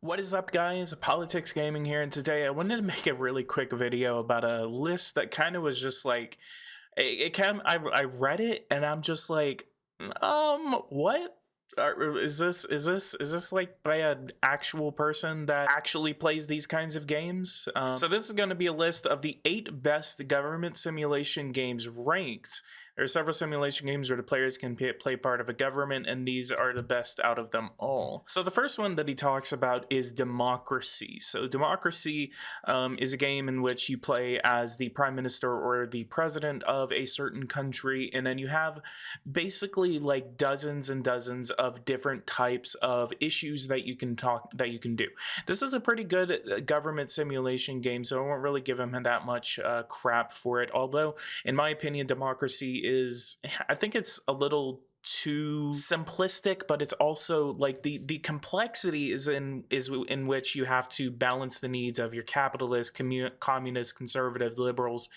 What is up, guys? Politics Gaming here, and today I wanted to make a really quick video about a list that kind of was just like I read it and I'm just like, what? Is this like by an actual person that actually plays these kinds of games? So this is going to be a list of the 8 best government simulation games ranked. There are several simulation games where the players can play part of a government, and these are the best out of them all. So the first one that he talks about is Democracy. So Democracy is a game in which you play as the prime minister or the president of a certain country, and then you have basically like dozens and dozens of different types of issues that you can do. This is a pretty good government simulation game, so I won't really give him that much crap for it. Although, in my opinion, Democracy I think it's a little too simplistic, but it's also like the complexity is in which you have to balance the needs of your capitalist, communist, conservative, liberals,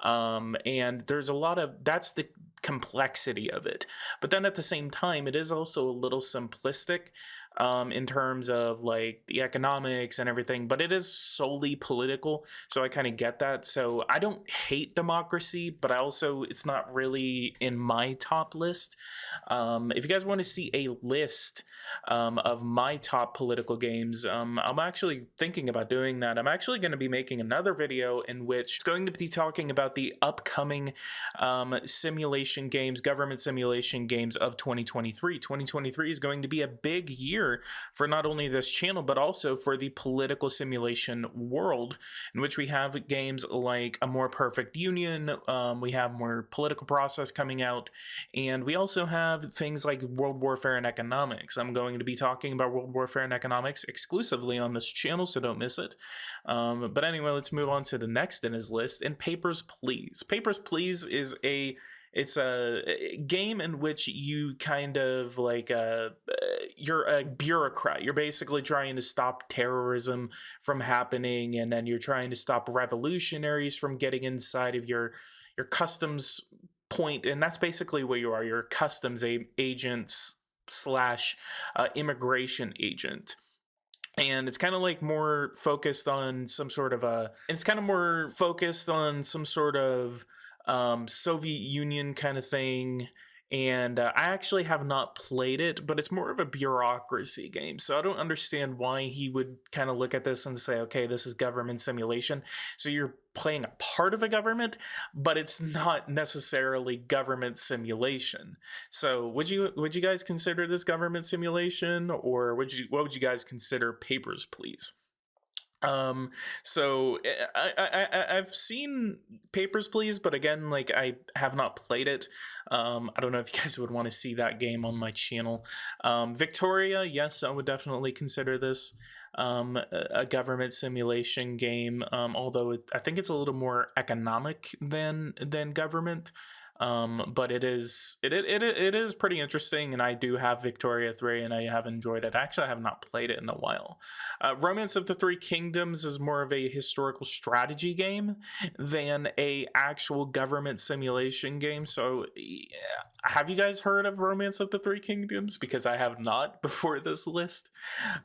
and there's a lot of that's the complexity of it. But then at the same time, it is also a little simplistic in terms of like the economics and everything, but it is solely political, so I kind of get that. So I don't hate Democracy, but it's not really in my top list. If you guys want to see a list of my top political games, I'm actually thinking about doing that. I'm actually going to be making another video in which it's going to be talking about the upcoming simulation games, government simulation games of 2023. 2023 is going to be a big year for not only this channel, but also for the political simulation world, in which we have games like A More Perfect Union, we have More Political Process coming out, and we also have things like World Warfare and Economics. I'm going to be talking about World Warfare and Economics exclusively on this channel, so don't miss it. But anyway, let's move on to the next in his list, and Papers, Please. Papers, Please is it's a game in which you kind of like you're a bureaucrat. You're basically trying to stop terrorism from happening, and then you're trying to stop revolutionaries from getting inside of your customs point, and that's basically what you are. You're a customs agents slash immigration agent. And it's kind of like more focused on some sort of Soviet Union kind of thing. And I actually have not played it, but it's more of a bureaucracy game. So I don't understand why he would kind of look at this and say, okay, this is government simulation. So you're playing a part of a government, but it's not necessarily government simulation. So would you guys consider this government simulation, or what would you guys consider Papers, Please? So I've seen Papers, Please, but again, like I have not played it. I don't know if you guys would want to see that game on my channel. Victoria, yes, I would definitely consider this a government simulation game, although I think it's a little more economic than government. But it is pretty interesting, and I do have Victoria 3, and I have enjoyed it. Actually, I have not played it in a while. Romance of the Three Kingdoms is more of a historical strategy game than a actual government simulation game. So have you guys heard of Romance of the Three Kingdoms? Because I have not before this list.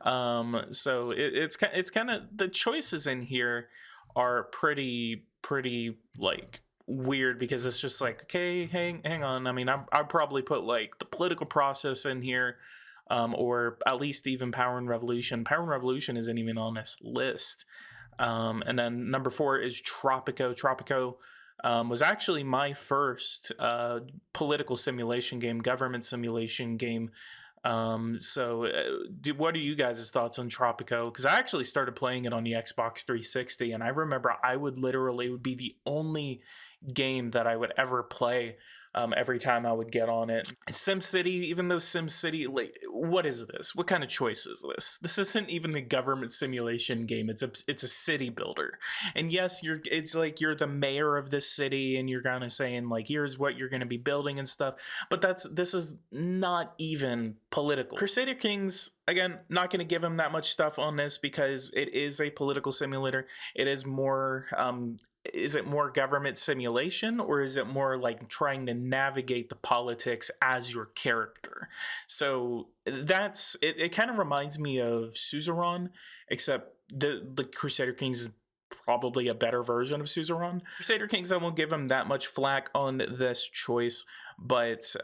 So it's kind of, the choices in here are pretty like weird, because it's just like, okay, hang on. I mean, I'd probably put like the political process in here, or at least even Power and Revolution. Power and Revolution isn't even on this list. And then number 4 is Tropico. Tropico was actually my first political simulation game, government simulation game. So what are you guys' thoughts on Tropico? Because I actually started playing it on the Xbox 360, and I remember it would be the only game that I would ever play every time I would get on it. SimCity, even though SimCity, like, what is this? What kind of choice is this? This isn't even a government simulation game. It's a city builder. And yes, it's like you're the mayor of this city, and you're kind of saying like, here's what you're going to be building and stuff. But this is not even political. Crusader Kings, again, not going to give him that much stuff on this because it is a political simulator. It is more is it more government simulation, or is it more like trying to navigate the politics as your character? So that's it. It kind of reminds me of Suzerain, except the Crusader Kings is probably a better version of Suzerain. Crusader Kings, I won't give him that much flack on this choice, but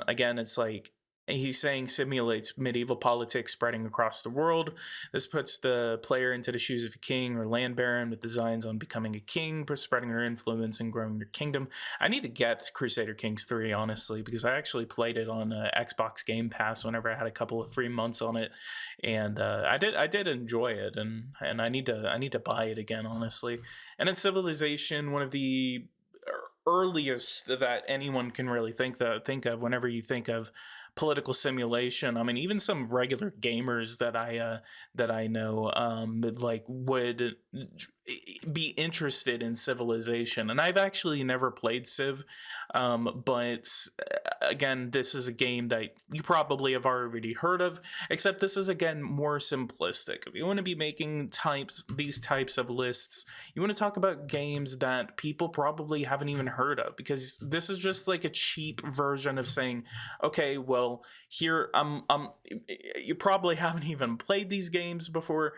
again, it's like he's saying simulates medieval politics spreading across the world. This puts the player into the shoes of a king or land baron with designs on becoming a king, spreading their influence and growing their kingdom. I need to get Crusader Kings 3, honestly, because I actually played it on Xbox Game Pass whenever I had a couple of free months on it, and I did enjoy it, and I need to buy it again, honestly. And then Civilization, one of the earliest that anyone can really think of whenever you think of political simulation. I mean, even some regular gamers that I know like would be interested in Civilization, and I've actually never played Civ, but again, this is a game that you probably have already heard of, except this is again more simplistic. If you want to be making these types of lists, you want to talk about games that people probably haven't even heard of, because this is just like a cheap version of saying, okay, well, here you probably haven't even played these games before,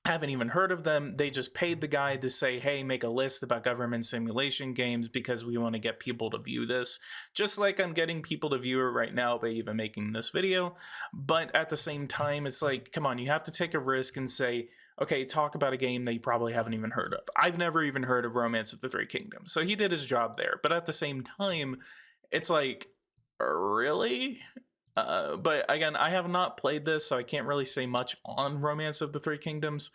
haven't even heard of them. They just paid the guy to say, hey, make a list about government simulation games because we want to get people to view this. Just like I'm getting people to view it right now by even making this video. But at the same time, it's like, come on, you have to take a risk and say, okay, talk about a game that you probably haven't even heard of. I've never even heard of Romance of the Three Kingdoms. So he did his job there. But at the same time, it's like, really? But again, I have not played this, so I can't really say much on Romance of the Three Kingdoms.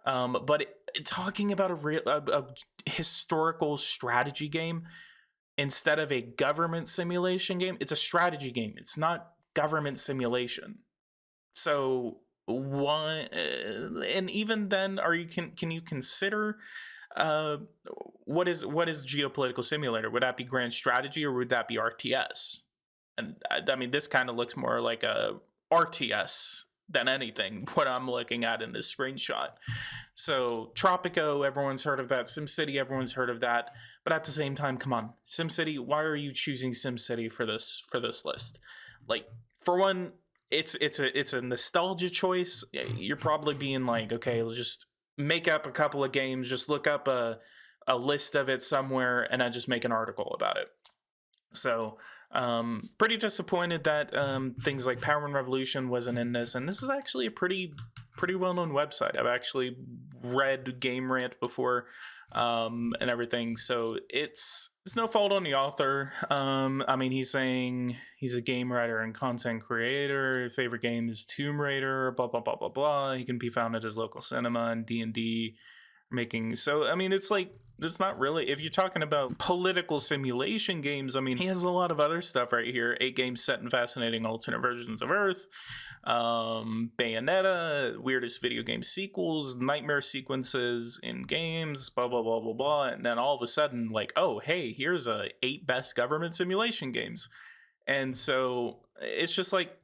But talking about a historical strategy game instead of a government simulation game, it's a strategy game. It's not government simulation. So why? And even then, can you consider what is geopolitical simulator? Would that be grand strategy, or would that be RTS? And I mean, this kind of looks more like a RTS than anything, what I'm looking at in this screenshot. So Tropico, everyone's heard of that. SimCity, everyone's heard of that. But at the same time, come on, SimCity, why are you choosing SimCity for this list? Like, for one, it's a nostalgia choice. You're probably being like, okay, let's just make up a couple of games, just look up a list of it somewhere, and I just make an article about it. So pretty disappointed that things like Power and Revolution wasn't in this, and this is actually a pretty well-known website. I've actually read Game Rant before and everything, so it's no fault on the author. I mean, he's saying he's a game writer and content creator. His favorite game is Tomb Raider, blah blah blah blah blah. He can be found at his local cinema and D&D making. So I mean, it's like, it's not really, if you're talking about political simulation games, I mean, he has a lot of other stuff right here. 8 games set in fascinating alternate versions of Earth, Bayonetta, weirdest video game sequels, nightmare sequences in games, blah blah blah blah blah. And then all of a sudden, like, oh hey, here's 8 best government simulation games. And so it's just like,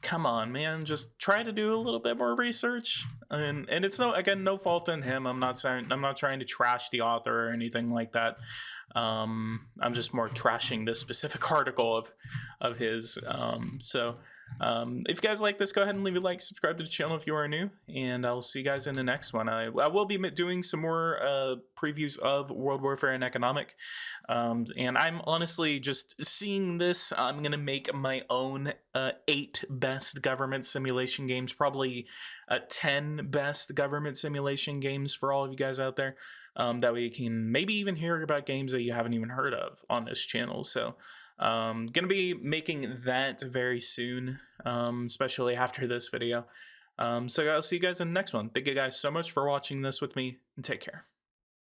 come on, man, just try to do a little bit more research. And it's no fault in him. I'm not trying to trash the author or anything like that. I'm just more trashing this specific article of his. If you guys like this, go ahead and leave a like, subscribe to the channel if you are new, and I'll see you guys in the next one. I will be doing some more previews of World Warfare and Economic, and I'm honestly just seeing this. I'm gonna make my own 8 best government simulation games, probably 10 best government simulation games for all of you guys out there. That way you can maybe even hear about games that you haven't even heard of on this channel. So gonna be making that very soon, especially after this video. So I'll see you guys in the next one. Thank you guys so much for watching this with me, and take care.